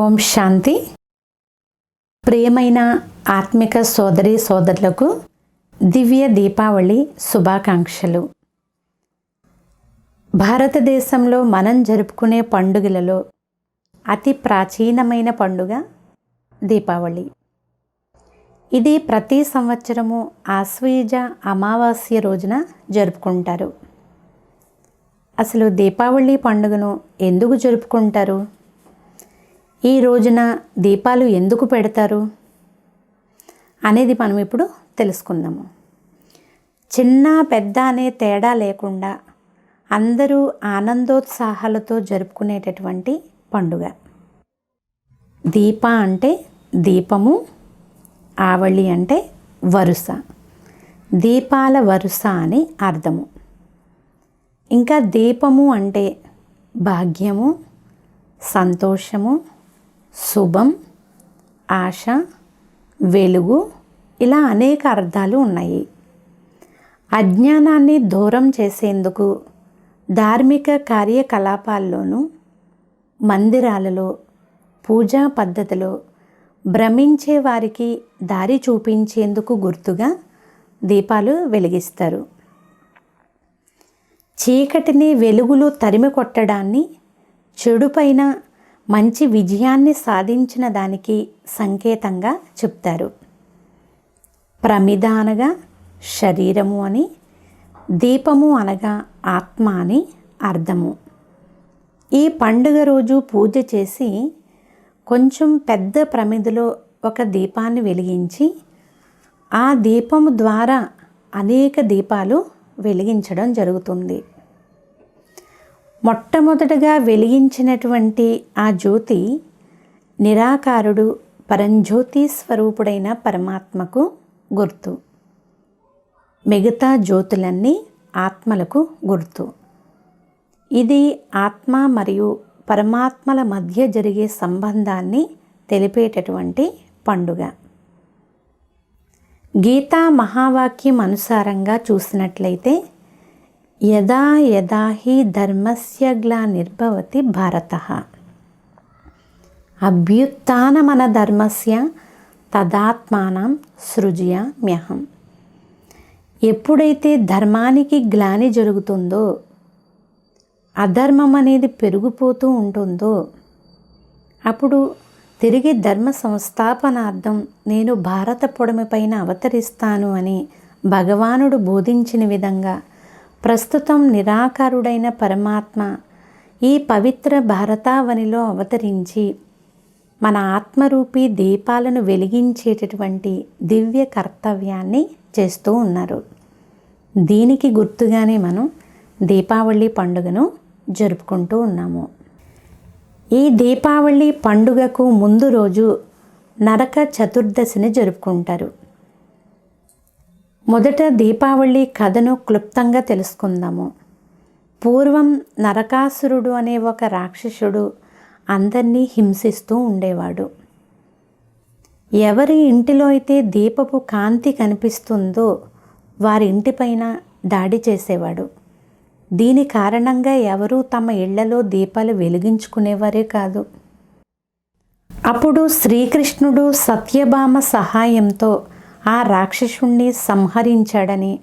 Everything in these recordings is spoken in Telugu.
ఓం శాంతి. ప్రియమైన ఆత్మిక సోదరి సోదరులకు దివ్య దీపావళి శుభాకాంక్షలు. భారతదేశంలో మనం జరుపుకునే పండుగలలో అతి ప్రాచీనమైన పండుగ దీపావళి. ఇది ప్రతి సంవత్సరము ఆశ్వయుజ అమావాస్య రోజున జరుపుకుంటారు. అసలు దీపావళి పండుగను ఎందుకు జరుపుకుంటారు? ఈ రోజున దీపాలు ఎందుకు పెడతారు అనేది మనం ఇప్పుడు తెలుసుకుందాము. చిన్న పెద్ద అనే తేడా లేకుండా అందరూ ఆనందోత్సాహాలతో జరుపుకునేటటువంటి పండుగ. దీప అంటే దీపము, ఆవళి అంటే వరుస, దీపాల వరుస అని అర్థము. ఇంకా దీపము అంటే భాగ్యము, సంతోషము, శుభం, ఆశ, వెలుగు, ఇలా అనేక అర్థాలు ఉన్నాయి. అజ్ఞానాన్ని దూరం చేసేందుకు ధార్మిక కార్యకలాపాల్లోనూ మందిరాలలో పూజా పద్ధతిలో భ్రమించే వారికి దారి చూపించేందుకు గుర్తుగా దీపాలు వెలిగిస్తారు. చీకటిని వెలుగులు తరిమి కొట్టడాన్ని, చెడుపైన మంచి విజయాన్ని సాధించిన దానికి సంకేతంగా చెప్తారు. ప్రమిద అనగా శరీరము అని, దీపము అనగా ఆత్మ అని అర్థము. ఈ పండుగ రోజు పూజ చేసి కొంచెం పెద్ద ప్రమిదలో ఒక దీపాన్ని వెలిగించి ఆ దీపము ద్వారా అనేక దీపాలు వెలిగించడం జరుగుతుంది. మొట్టమొదటగా వెలిగించినటువంటి ఆ జ్యోతి నిరాకారుడు పరంజ్యోతి స్వరూపుడైన పరమాత్మకు గుర్తు. మిగతా జ్యోతులన్నీ ఆత్మలకు గుర్తు. ఇది ఆత్మ మరియు పరమాత్మల మధ్య జరిగే సంబంధాన్ని తెలిపేటటువంటి పండుగ. గీతా మహావాక్యం అనుసారంగా చూసినట్లయితే యదా యదా హి ధర్మస్య గ్లానిర్భవతి భారతః అభ్యుత్థానమన ధర్మస్య తదాత్మానం సృజ్యామ్యహం. ఎప్పుడైతే ధర్మానికి గ్లాని జరుగుతుందో, అధర్మం అనేది పెరిగిపోతూ ఉంటుందో, అప్పుడు తిరిగి ధర్మ సంస్థాపనార్థం నేను భారత పొడమిపైన అవతరిస్తాను అని భగవానుడు బోధించిన విధంగా ప్రస్తుతం నిరాకారుడైన పరమాత్మ ఈ పవిత్ర భారతావనిలో అవతరించి మన ఆత్మరూపీ దీపాలను వెలిగించేటటువంటి దివ్య కర్తవ్యాన్ని చేస్తూ ఉన్నారు. దీనికి గుర్తుగానే మనం దీపావళి పండుగను జరుపుకుంటూ ఉన్నాము. ఈ దీపావళి పండుగకు ముందు రోజు నరక చతుర్దశిని జరుపుకుంటారు. మొదట దీపావళి కథను క్లుప్తంగా తెలుసుకుందాము. పూర్వం నరకాసురుడు అనే ఒక రాక్షసుడు అందరినీ హింసిస్తూ ఉండేవాడు. ఎవరి ఇంటిలో అయితే దీపపు కాంతి కనిపిస్తుందో వారి ఇంటిపైన దాడి చేసేవాడు. దీని కారణంగా ఎవరూ తమ ఇళ్లలో దీపాలు వెలిగించుకునేవారే కాదు. అప్పుడు శ్రీకృష్ణుడు సత్యభామ సహాయంతో ఆ రాక్షసుణ్ణి సంహరించాడని,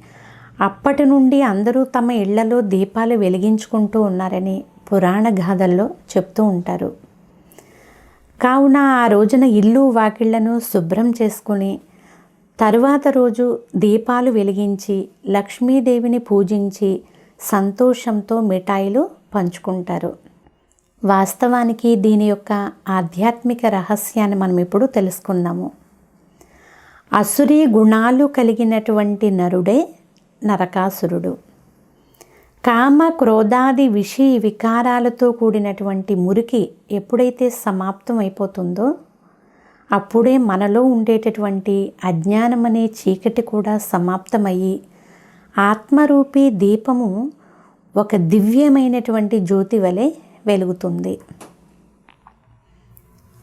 అప్పటి నుండి అందరూ తమ ఇళ్లలో దీపాలు వెలిగించుకుంటూ ఉన్నారని పురాణ గాథల్లో చెప్తూ ఉంటారు. కావున ఆ రోజున ఇల్లు వాకిళ్లను శుభ్రం చేసుకుని తరువాత రోజు దీపాలు వెలిగించి లక్ష్మీదేవిని పూజించి సంతోషంతో మిఠాయిలు పంచుకుంటారు. వాస్తవానికి దీని యొక్క ఆధ్యాత్మిక రహస్యాన్ని మనం ఇప్పుడు తెలుసుకుందాము. అసురీ గుణాలు కలిగినటువంటి నరుడే నరకాసురుడు. కామ క్రోధాది విషయ వికారాలతో కూడినటువంటి మురికి ఎప్పుడైతే సమాప్తం అయిపోతుందో అప్పుడే మనలో ఉండేటటువంటి అజ్ఞానం అనే చీకటి కూడా సమాప్తమయ్యి ఆత్మరూపీ దీపము ఒక దివ్యమైనటువంటి జ్యోతి వలె వెలుగుతుంది.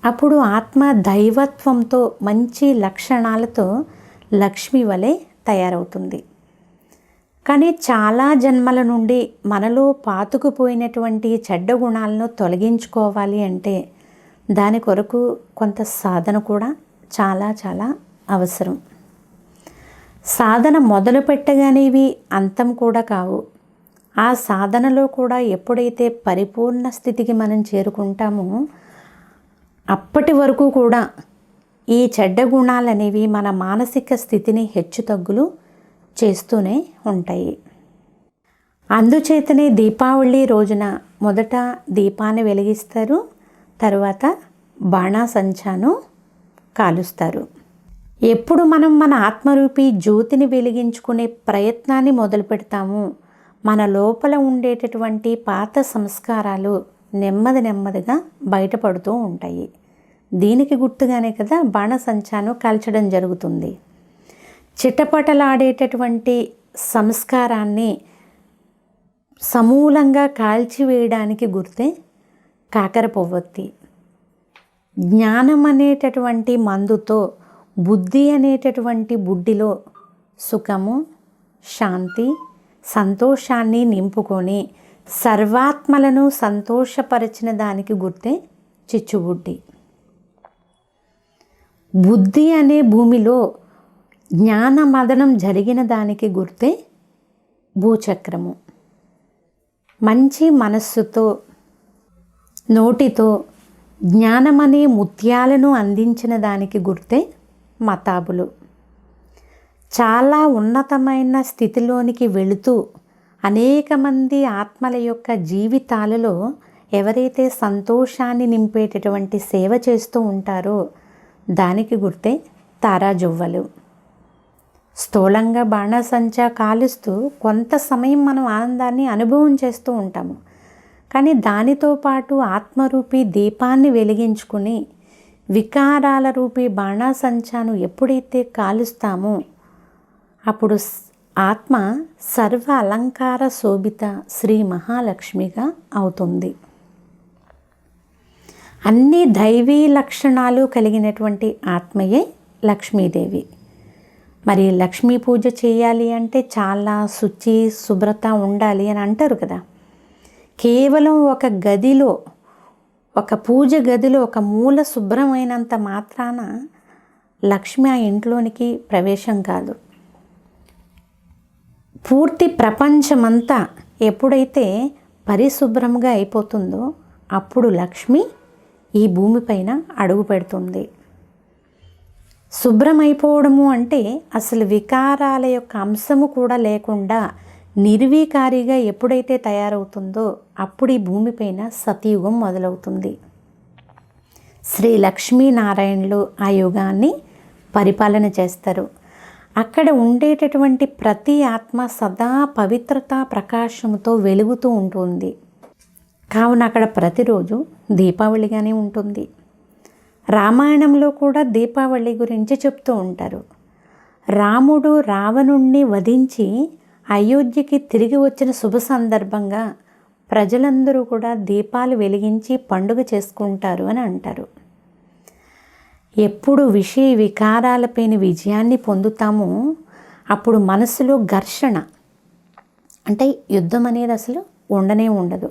అప్పుడు ఆత్మ దైవత్వంతో మంచి లక్షణాలతో లక్ష్మి వలె తయారవుతుంది. కానీ చాలా జన్మల నుండి మనలో పాతుకుపోయినటువంటి చెడ్డ గుణాలను తొలగించుకోవాలి అంటే దాని కొరకు కొంత సాధన కూడా చాలా చాలా అవసరం. సాధన మొదలు పెట్టగానే ఇవి అంతం కూడా కావు. ఆ సాధనలో కూడా ఎప్పుడైతే పరిపూర్ణ స్థితికి మనం చేరుకుంటామో అప్పటి వరకు కూడా ఈ చెడ్డ గుణాలు అనేవి మన మానసిక స్థితిని హెచ్చుతగ్గులు చేస్తూనే ఉంటాయి. అందుచేతనే దీపావళి రోజున మొదట దీపాన్ని వెలిగిస్తారు, తర్వాత బాణాసంచాను కాలుస్తారు. ఎప్పుడు మనం మన ఆత్మరూపి జ్యోతిని వెలిగించుకునే ప్రయత్నాన్ని మొదలు పెడతాము, మన లోపల ఉండేటటువంటి పాత సంస్కారాలు నెమ్మదిగా బయటపడుతూ ఉంటాయి. దీనికి గుర్తుగానే కదా బాణసంచాను కాల్చడం జరుగుతుంది. చిటపటలాడేటటువంటి సంస్కారాన్ని సమూలంగా కాల్చివేయడానికి గుర్తే కాకర పొవ్వొత్తి. జ్ఞానం అనేటటువంటి మందుతో బుద్ధి అనేటటువంటి బుడ్డిలో సుఖము, శాంతి, సంతోషాన్ని నింపుకొని సర్వాత్మలను సంతోషపరిచిన దానికి గుర్తే చిచ్చుబుడ్డి. బుద్ధి అనే భూమిలో జ్ఞాన మదనం జరిగిన దానికి గుర్తే భూచక్రము. మంచి మనస్సుతో నోటితో జ్ఞానమనే ముత్యాలను అందించిన దానికి గుర్తే మతాబులు. చాలా ఉన్నతమైన స్థితిలోనికి వెళుతూ అనేక మంది ఆత్మల యొక్క జీవితాలలో ఎవరైతే సంతోషాన్ని నింపేటటువంటి సేవ చేస్తూ ఉంటారో దానికి గుర్తే తారాజువ్వలు. స్థూలంగా బాణాసంచా కాలుస్తూ కొంత సమయం మనం ఆనందాన్ని అనుభవం చేస్తూ ఉంటాము. కానీ దానితో పాటు ఆత్మరూపి దీపాన్ని వెలిగించుకుని వికారాల రూపీ బాణాసంచాను ఎప్పుడైతే కాలుస్తామో అప్పుడు ఆత్మ సర్వ అలంకార శోభిత శ్రీ మహాలక్ష్మిగా అవుతుంది. అన్ని దైవీ లక్షణాలు కలిగినటువంటి ఆత్మయే లక్ష్మీదేవి. మరి లక్ష్మీ పూజ చేయాలి అంటే చాలా శుచి శుభ్రత ఉండాలి అని అంటారు కదా. కేవలం ఒక గదిలో, ఒక పూజ గదిలో ఒక మూల శుభ్రమైనంత మాత్రాన లక్ష్మి ఆ ఇంట్లోనికి ప్రవేశం కాదు. పూర్తి ప్రపంచమంతా ఎప్పుడైతే పరిశుభ్రంగా అయిపోతుందో అప్పుడు లక్ష్మి ఈ భూమిపైన అడుగు పెడుతుంది. శుభ్రమైపోవడము అంటే అసలు వికారాల యొక్క అంశము కూడా లేకుండా నిర్వీకారిగా ఎప్పుడైతే తయారవుతుందో అప్పుడు ఈ భూమిపైన సతయుగం మొదలవుతుంది. శ్రీ లక్ష్మీనారాయణులు ఆ యుగాన్ని పరిపాలన చేస్తారు. అక్కడ ఉండేటటువంటి ప్రతి ఆత్మ సదా పవిత్రత ప్రకాశంతో వెలుగుతూ ఉంటుంది. కావున అక్కడ ప్రతిరోజు దీపావళిగానే ఉంటుంది. రామాయణంలో కూడా దీపావళి గురించి చెప్తూ ఉంటారు. రాముడు రావణుణ్ణి వధించి అయోధ్యకి తిరిగి వచ్చిన శుభ సందర్భంగా ప్రజలందరూ కూడా దీపాలు వెలిగించి పండుగ చేసుకుంటారు అని అంటారు. ఎప్పుడు విషయ వికారాలపైన విజయాన్ని పొందుతామో అప్పుడు మనసులో ఘర్షణ, అంటే యుద్ధం అనేది అసలు ఉండనే ఉండదు.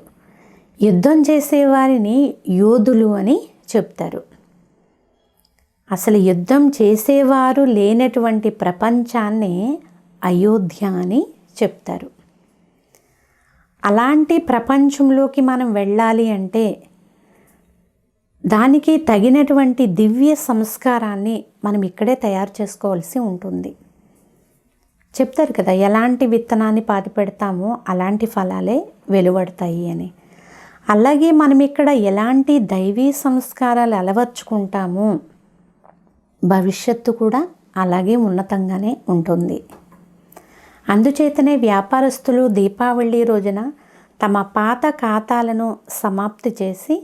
యుద్ధం చేసేవారిని యోధులు అని చెప్తారు. అసలు యుద్ధం చేసేవారు లేనటువంటి ప్రపంచాన్ని అయోధ్య అని చెప్తారు. అలాంటి ప్రపంచంలోకి మనం వెళ్ళాలి అంటే దానికి తగినటువంటి దివ్య సంస్కారాన్ని మనం ఇక్కడే తయారు చేసుకోవాల్సి ఉంటుంది. చెప్తారు కదా, ఎలాంటి విత్తనాన్ని పాతి పెడతామో అలాంటి ఫలాలే వెలువడతాయి అని. అలాగే మనం ఇక్కడ ఎలాంటి దైవీ సంస్కారాలు అలవర్చుకుంటామో భవిష్యత్తు కూడా అలాగే ఉన్నతంగానే ఉంటుంది. అందుచేతనే వ్యాపారస్తులు దీపావళి రోజున తమ పాత ఖాతాలను సమాప్తి చేసి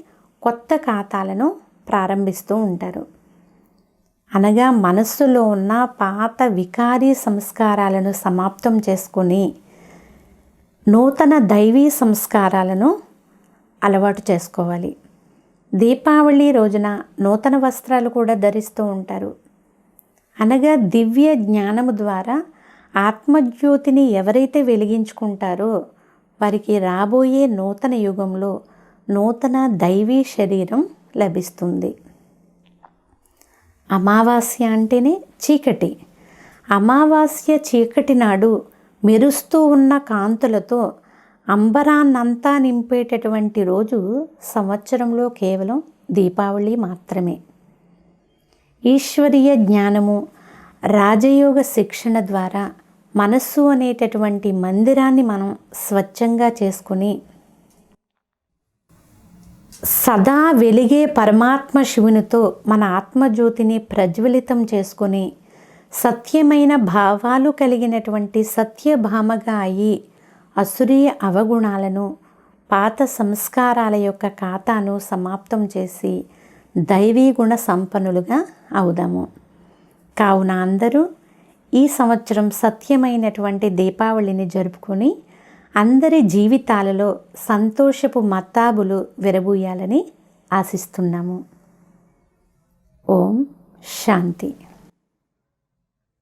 కొత్త ఖాతాలను ప్రారంభిస్తూ ఉంటారు. అనగా మనస్సులో ఉన్న పాత వికారీ సంస్కారాలను సమాప్తం చేసుకొని నూతన దైవీ సంస్కారాలను అలవాటు చేసుకోవాలి. దీపావళి రోజున నూతన వస్త్రాలు కూడా ధరిస్తూ ఉంటారు. అనగా దివ్య జ్ఞానము ద్వారా ఆత్మజ్యోతిని ఎవరైతే వెలిగించుకుంటారో వారికి రాబోయే నూతన యుగంలో నూతన దైవీ శరీరం లభిస్తుంది. అమావాస్య అంటేనే చీకటి. అమావాస్య చీకటి నాడు మెరుస్తూ ఉన్న కాంతులతో అంబరాన్నంతా నింపేటటువంటి రోజు సంవత్సరంలో కేవలం దీపావళి మాత్రమే. ఈశ్వరీయ జ్ఞానము, రాజయోగ శిక్షణ ద్వారా మనస్సు అనేటటువంటి మందిరాన్ని మనం స్వచ్ఛంగా చేసుకుని సదా వెలిగే పరమాత్మ శివునితో మన ఆత్మజ్యోతిని ప్రజ్వలితం చేసుకొని సత్యమైన భావాలు కలిగినటువంటి సత్యభామగా అయి అసురీయ అవగుణాలను, పాత సంస్కారాల యొక్క ఖాతాను సమాప్తం చేసి దైవీ గుణ సంపన్నులుగా అవుదాము. కావున అందరూ ఈ సంవత్సరం సత్యమైనటువంటి దీపావళిని జరుపుకొని అందరి జీవితాలలో సంతోషపు మత్తాబులు విరబూయాలని ఆశిస్తున్నాము. ఓం శాంతి.